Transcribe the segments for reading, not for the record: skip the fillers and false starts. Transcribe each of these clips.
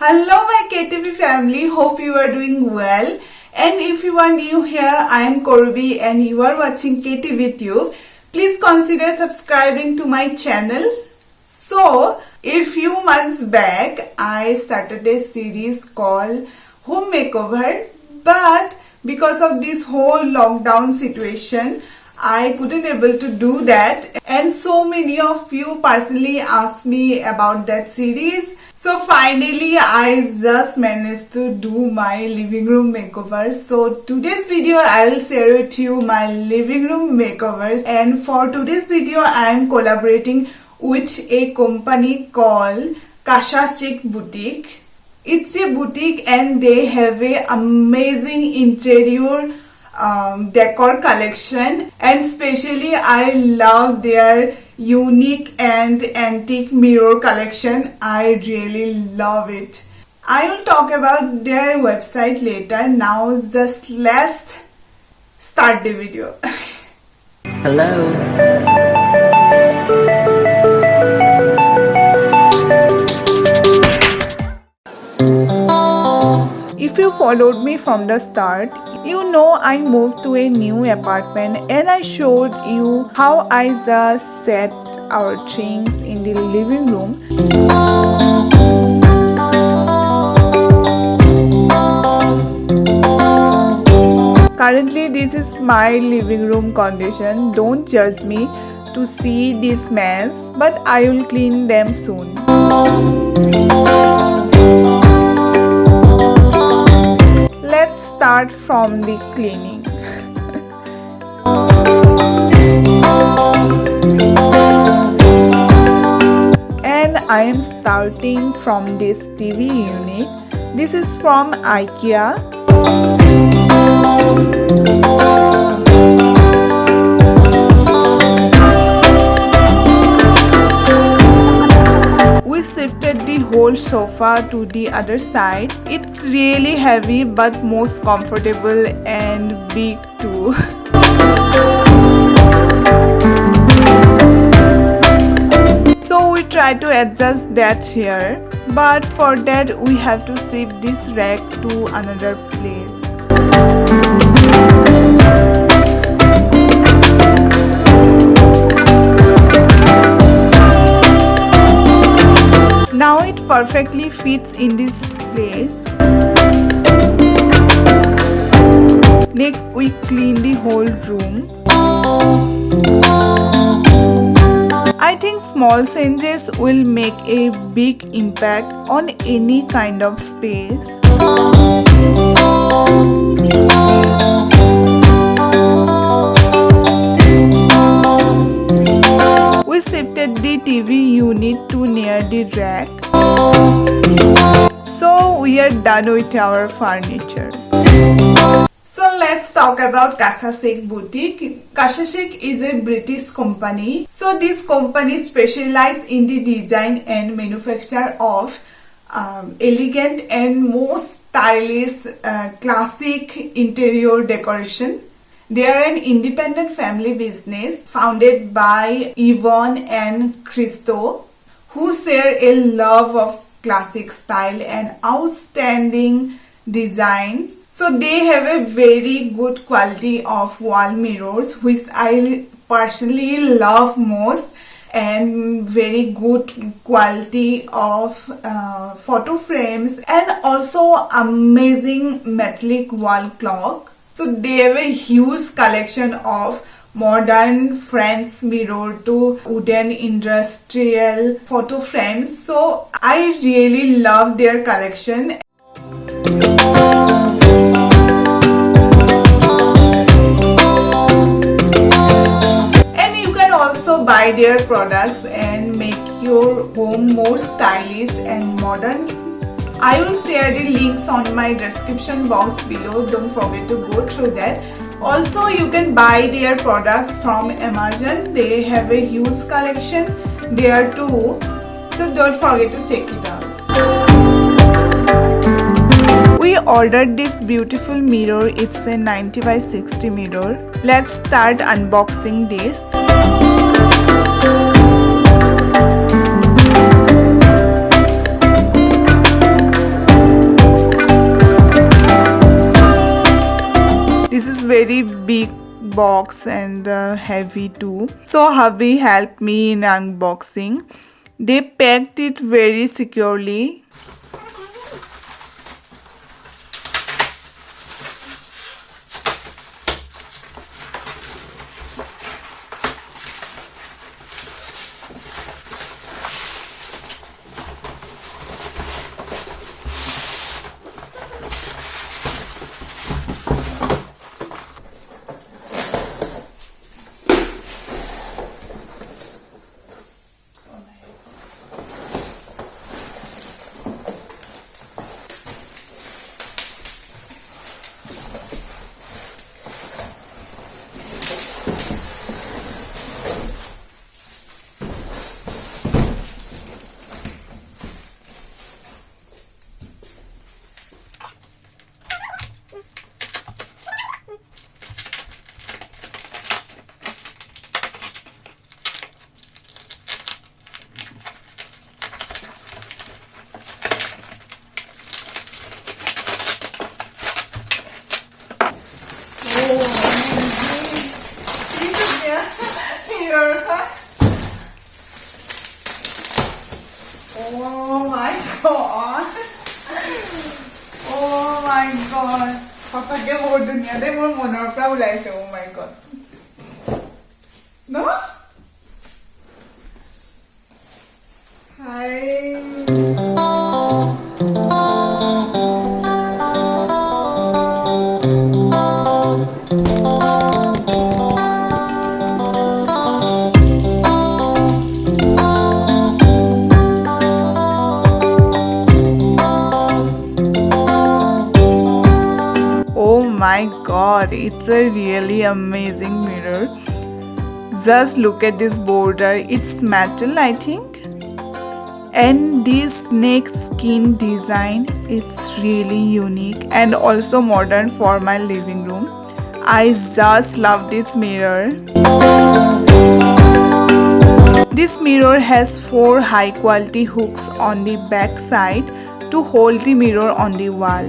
Hello my KTV family, hope you are doing well. And if you are new here, I am Korbi and you are watching KTV Tube. Please consider subscribing to my channel. So, a few months back, I started a series called Home Makeover. But because of this whole lockdown situation, I couldn't able to do that, and so many of you personally asked me about that series. So finally I just managed to do my living room makeover. So today's video I will share with you my living room makeovers, and for today's video I am collaborating with a company called Casa Chic boutique. It's a boutique and they have a amazing interior decor collection, and especially I love their unique and antique mirror collection. I really love it. I will talk about their website later. Now just let's start the video. Hello. If you followed me from the start, you know I moved to a new apartment and I showed you how I just set our things in the living room. Currently this is my living room condition. Don't judge me to see this mess, but I will clean them soon. Let's start from the cleaning. And I am starting from this TV unit. This is from IKEA. We shifted the whole sofa to the other side. It's really heavy but most comfortable and big too. So we try to adjust that here, but for that we have to shift this rack to another place. Now it perfectly fits in this place. Next we clean the whole room. I think small changes will make a big impact on any kind of space. We shifted the TV unit to near the rack. So we are done with our furniture. So let's talk about Casa Chic boutique. Casa Chic is a British company. So this company specializes in the design and manufacture of elegant and most stylish classic interior decoration. They are an independent family business founded by Yvonne and Christo, who share a love of classic style and outstanding design. So they have a very good quality of wall mirrors, which I personally love most, and very good quality of photo frames, and also amazing metallic wall clock. So they have a huge collection of modern French mirror to wooden industrial photo frames. So I really love their collection. And you can also buy their products and make your home more stylish and modern. I will share the links on my description box below. Don't forget to go through that. Also, you can buy their products from Amazon. They have a huge collection there too. So don't forget to check it out. We ordered this beautiful mirror. It's a 90 by 60 mirror. Let's start unboxing this. very big box and heavy too. So hubby helped me in unboxing. They packed it very securely. Oh my god. Oh my god. সঁচাকে বহুত ধুনীয়া দেই মোৰ মনৰ পৰা ওলাইছে oh my god. No? Hi. My god, it's a really amazing mirror. Just look at this border, it's metal I think. And this snake skin design, it's really unique and also modern for my living room. I just love this mirror. This mirror has 4 high quality hooks on the back side to hold the mirror on the wall.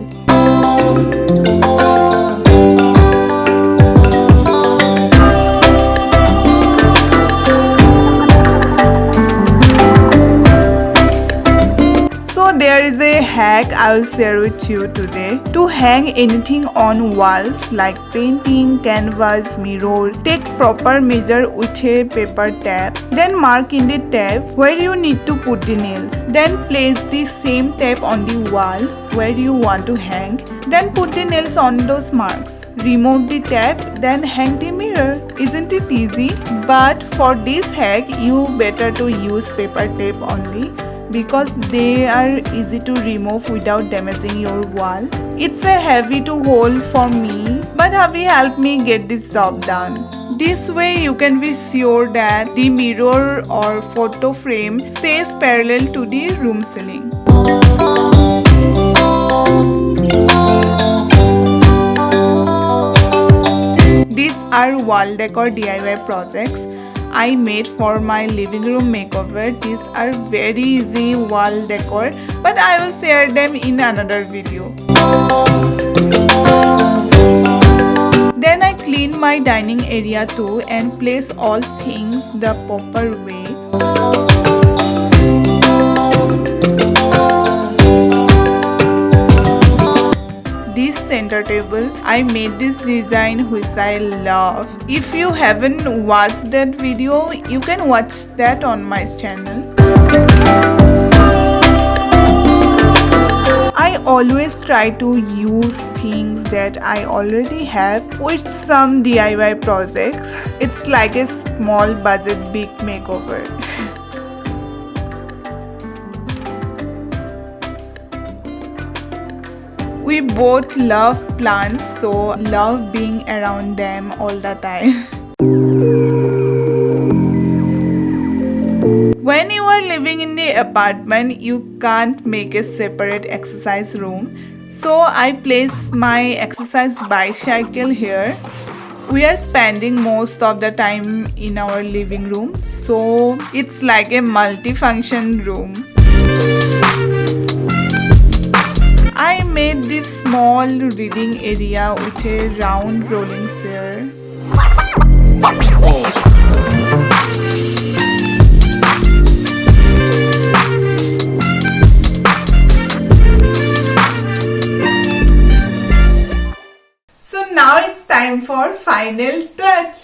So there is a hack I will share with you today. To hang anything on walls like painting, canvas, mirror, take proper measure with a paper tape. Then mark in the tape where you need to put the nails. Then place the same tape on the wall where you want to hang. Then put the nails on those marks. Remove the tape, then hang the mirror. Isn't it easy? But for this hack, you better to use paper tape only, because they are easy to remove without damaging your wall. It's a heavy to hold for me, but hubby helped me get this job done. This way you can be sure that the mirror or photo frame stays parallel to the room ceiling. These are wall decor DIY projects I made for my living room makeover. These are very easy wall decor, but I will share them in another video. Then I clean my dining area too and place all things the proper way. This center table, I made this design which I love. If you haven't watched that video, you can watch that on my channel. I always try to use things that I already have with some DIY projects. It's like a small budget big makeover. We both love plants, so love being around them all the time. When you are living in the apartment, you can't make a separate exercise room. So I place my exercise bicycle here. We are spending most of the time in our living room, so it's like a multifunction room. I made this small reading area with a round rolling chair. So now it's time for final touch.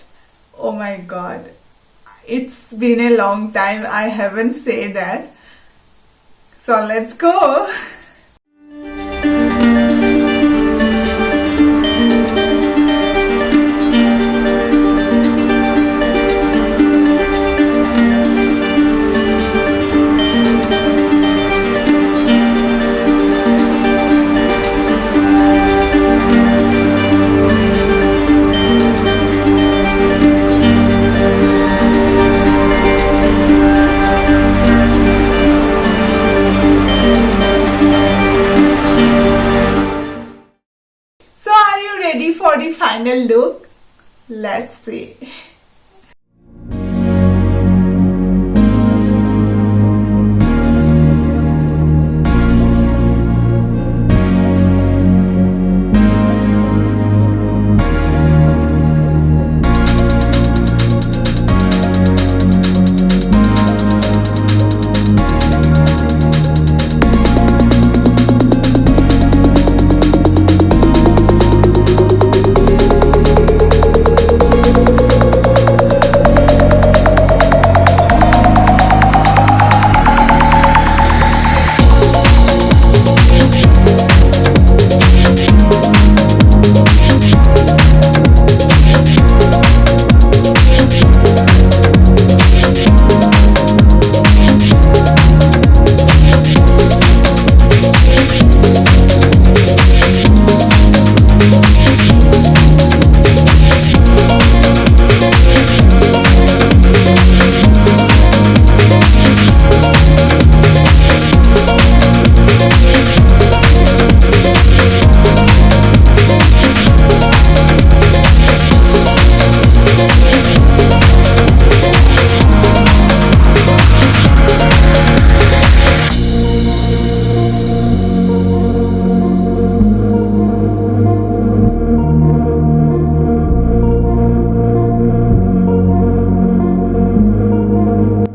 Oh my god, it's been a long time I haven't said that. So let's go. So are you ready for the final look? Let's see.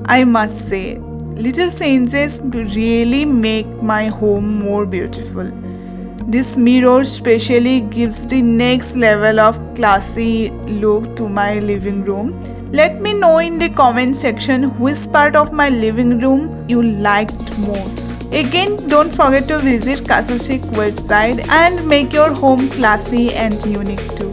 I must say, little changes really make my home more beautiful. This mirror specially gives the next level of classy look to my living room. Let me know in the comment section which part of my living room you liked most. Again, don't forget to visit Casa Chic website and make your home classy and unique too.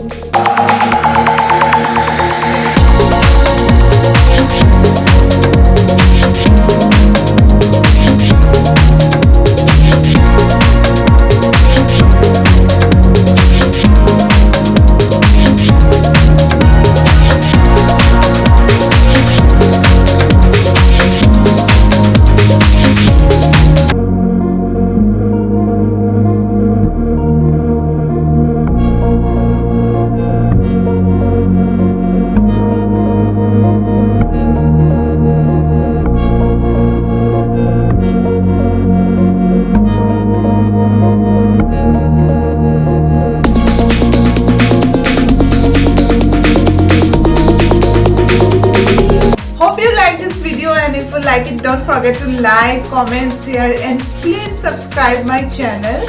Like it, don't forget to like, comment, share and please subscribe my channel.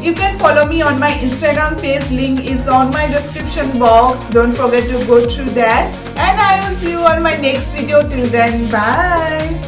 You can follow me on my Instagram page, link is on my description box. Don't forget to go through that and I will see you on my next video. Till then, bye.